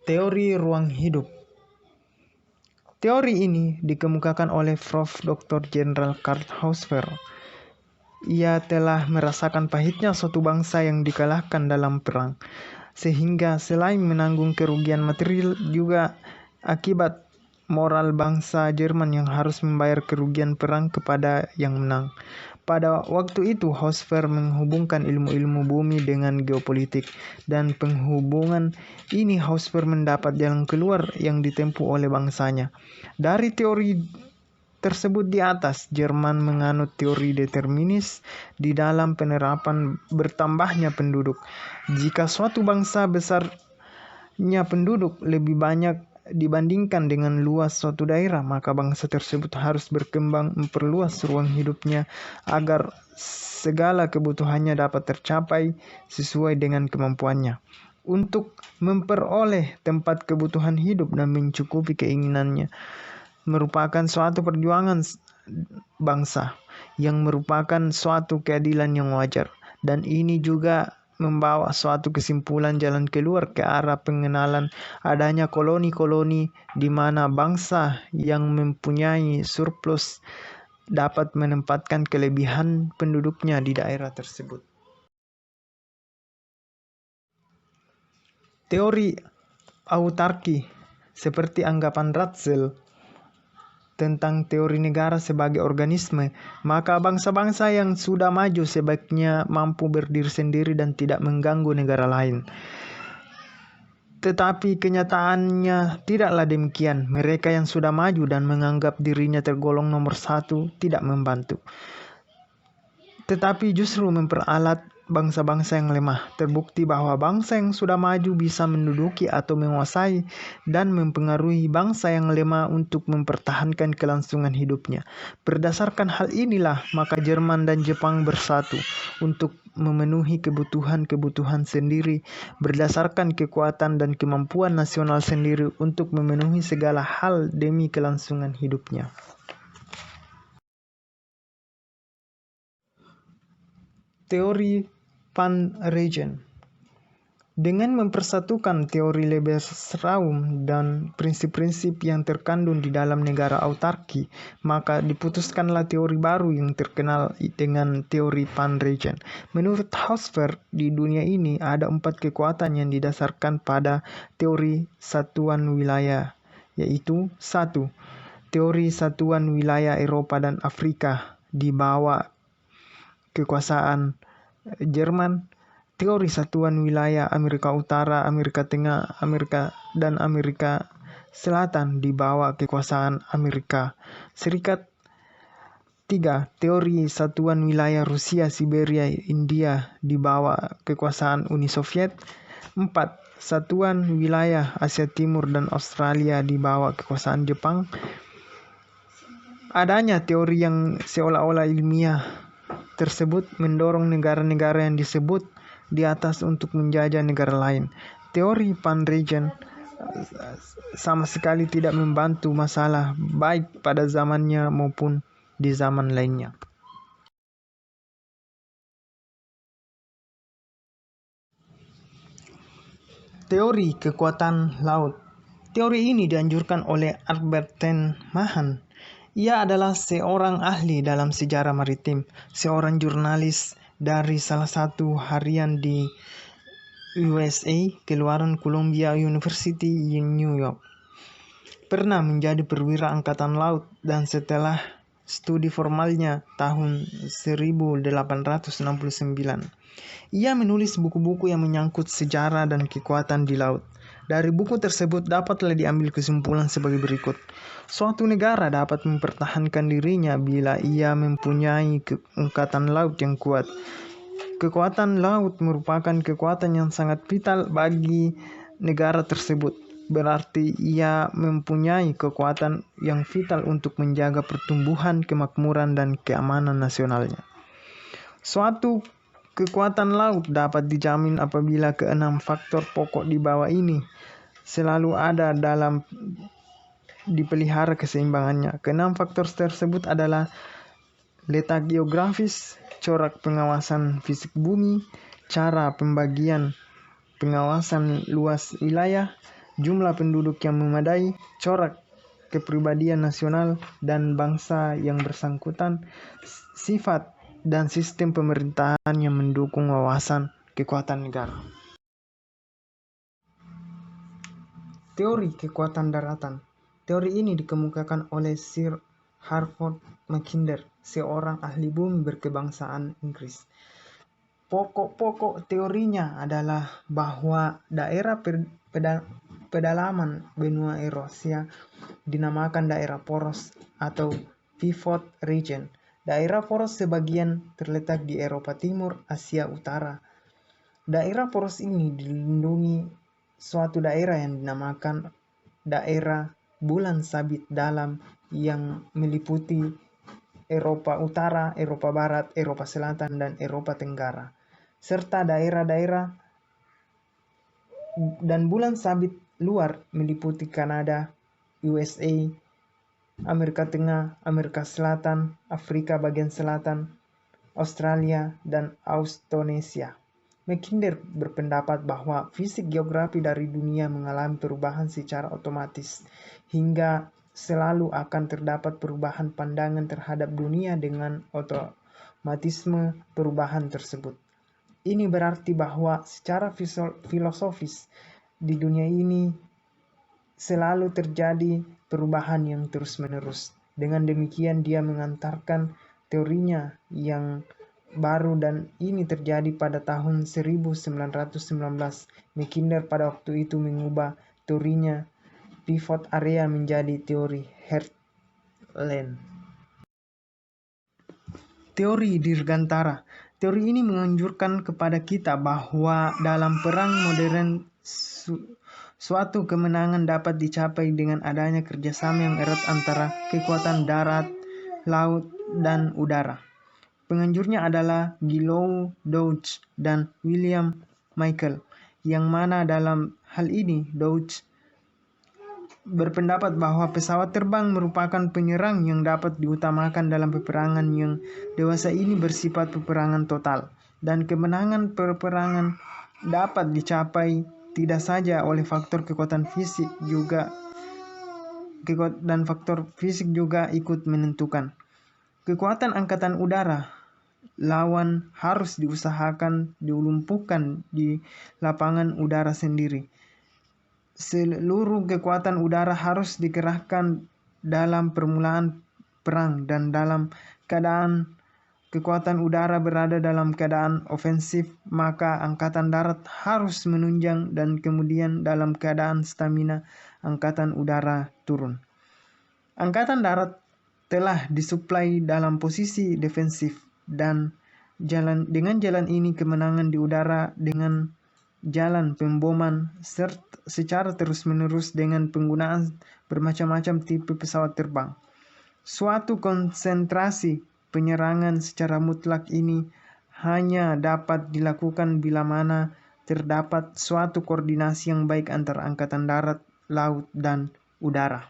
Teori ruang hidup. Teori ini dikemukakan oleh Prof. Dr. Jenderal Karl Hausfer. Ia telah merasakan pahitnya suatu bangsa yang dikalahkan dalam perang, sehingga selain menanggung kerugian material juga akibat moral bangsa Jerman yang harus membayar kerugian perang kepada yang menang. Pada waktu itu, Hausfer menghubungkan ilmu-ilmu bumi dengan geopolitik, dan penghubungan ini Hausfer mendapat jalan keluar yang ditempuh oleh bangsanya. Dari teori tersebut di atas, Jerman menganut teori determinis di dalam penerapan bertambahnya penduduk. Jika suatu bangsa besarnya penduduk lebih banyak dibandingkan dengan luas suatu daerah, maka bangsa tersebut harus berkembang memperluas ruang hidupnya agar segala kebutuhannya dapat tercapai sesuai dengan kemampuannya. Untuk memperoleh tempat kebutuhan hidup dan mencukupi keinginannya merupakan suatu perjuangan bangsa yang merupakan suatu keadilan yang wajar, dan ini juga membawa suatu kesimpulan jalan keluar ke arah pengenalan adanya koloni-koloni di mana bangsa yang mempunyai surplus dapat menempatkan kelebihan penduduknya di daerah tersebut. Teori autarki seperti anggapan Ratzel tentang teori negara sebagai organisme, maka bangsa-bangsa yang sudah maju sebaiknya mampu berdiri sendiri dan tidak mengganggu negara lain. Tetapi kenyataannya tidaklah demikian. Mereka yang sudah maju dan menganggap dirinya tergolong nomor satu tidak membantu, tetapi justru memperalat bangsa-bangsa yang lemah. Terbukti bahwa bangsa yang sudah maju bisa menduduki atau menguasai dan mempengaruhi bangsa yang lemah untuk mempertahankan kelangsungan hidupnya. Berdasarkan hal inilah, maka Jerman dan Jepang bersatu untuk memenuhi kebutuhan-kebutuhan sendiri berdasarkan kekuatan dan kemampuan nasional sendiri untuk memenuhi segala hal demi kelangsungan hidupnya. Teori Pan-Regen. Dengan mempersatukan teori Lebensraum dan prinsip-prinsip yang terkandung di dalam negara autarki, maka diputuskanlah teori baru yang terkenal dengan teori Pan-Regen. Menurut Hausfer, di dunia ini ada 4 kekuatan yang didasarkan pada teori satuan wilayah, yaitu 1. Teori satuan wilayah Eropa dan Afrika di bawah kekuasaan Jerman, teori satuan wilayah Amerika Utara, Amerika Tengah, Amerika dan Amerika Selatan di bawah kekuasaan Amerika Serikat. 3. Teori satuan wilayah Rusia, Siberia, India di bawah kekuasaan Uni Soviet. 4. Satuan wilayah Asia Timur dan Australia di bawah kekuasaan Jepang. Adanya teori yang seolah-olah ilmiah tersebut mendorong negara-negara yang disebut di atas untuk menjajah negara lain. Teori Pan-Regen sama sekali tidak membantu masalah baik pada zamannya maupun di zaman lainnya. Teori kekuatan laut. Teori ini dianjurkan oleh Albert ten Mahan. Ia adalah seorang ahli dalam sejarah maritim, seorang jurnalis dari salah satu harian di USA, keluaran Columbia University in New York. Pernah menjadi perwira angkatan laut, dan setelah studi formalnya tahun 1869, ia menulis buku-buku yang menyangkut sejarah dan kekuatan di laut. Dari buku tersebut dapatlah diambil kesimpulan sebagai berikut. Suatu negara dapat mempertahankan dirinya bila ia mempunyai angkatan laut yang kuat. Kekuatan laut merupakan kekuatan yang sangat vital bagi negara tersebut. Berarti ia mempunyai kekuatan yang vital untuk menjaga pertumbuhan, kemakmuran, dan keamanan nasionalnya. Suatu kekuatan laut dapat dijamin apabila keenam faktor pokok di bawah ini selalu ada dalam dipelihara keseimbangannya. Keenam faktor tersebut adalah letak geografis, corak pengawasan fisik bumi, cara pembagian pengawasan luas wilayah, jumlah penduduk yang memadai, corak kepribadian nasional dan bangsa yang bersangkutan, sifat dan sistem pemerintahan yang mendukung wawasan kekuatan negara. Teori kekuatan daratan. Teori ini dikemukakan oleh Sir Harford Mackinder, seorang ahli bumi berkebangsaan Inggris. Pokok-pokok teorinya adalah bahwa daerah pedalaman benua Eurasia dinamakan daerah poros atau pivot region. Daerah poros sebagian terletak di Eropa Timur, Asia Utara. Daerah poros ini dilindungi suatu daerah yang dinamakan daerah bulan sabit dalam yang meliputi Eropa Utara, Eropa Barat, Eropa Selatan, dan Eropa Tenggara, serta daerah-daerah dan bulan sabit luar meliputi Kanada, USA, Amerika Tengah, Amerika Selatan, Afrika bagian selatan, Australia, dan Austronesia. Mackinder berpendapat bahwa fisik geografi dari dunia mengalami perubahan secara otomatis, hingga selalu akan terdapat perubahan pandangan terhadap dunia dengan otomatisme perubahan tersebut. Ini berarti bahwa secara filosofis di dunia ini selalu terjadi perubahan yang terus-menerus. Dengan demikian dia mengantarkan teorinya yang baru, dan ini terjadi pada tahun 1919. Mackinder pada waktu itu mengubah teorinya pivot area menjadi teori Heartland. Teori dirgantara. Teori ini menganjurkan kepada kita bahwa dalam perang modern suatu kemenangan dapat dicapai dengan adanya kerjasama yang erat antara kekuatan darat, laut, dan udara. Penganjurnya adalah Gillow Dodge dan William Michael, yang mana dalam hal ini Dodge berpendapat bahwa pesawat terbang merupakan penyerang yang dapat diutamakan dalam peperangan yang dewasa ini bersifat peperangan total, dan kemenangan peperangan dapat dicapai tidak saja oleh faktor kekuatan fisik dan faktor fisik juga ikut menentukan. Kekuatan angkatan udara lawan harus diusahakan dilumpuhkan di lapangan udara sendiri. Seluruh kekuatan udara harus dikerahkan dalam permulaan perang, dan dalam keadaan kekuatan udara berada dalam keadaan ofensif, maka angkatan darat harus menunjang, dan kemudian dalam keadaan stamina angkatan udara turun. Angkatan darat telah disuplai dalam posisi defensif, dan dengan jalan ini kemenangan di udara dengan jalan pemboman secara terus-menerus dengan penggunaan bermacam-macam tipe pesawat terbang. Suatu konsentrasi penyerangan secara mutlak ini hanya dapat dilakukan bila mana terdapat suatu koordinasi yang baik antara angkatan darat, laut, dan udara.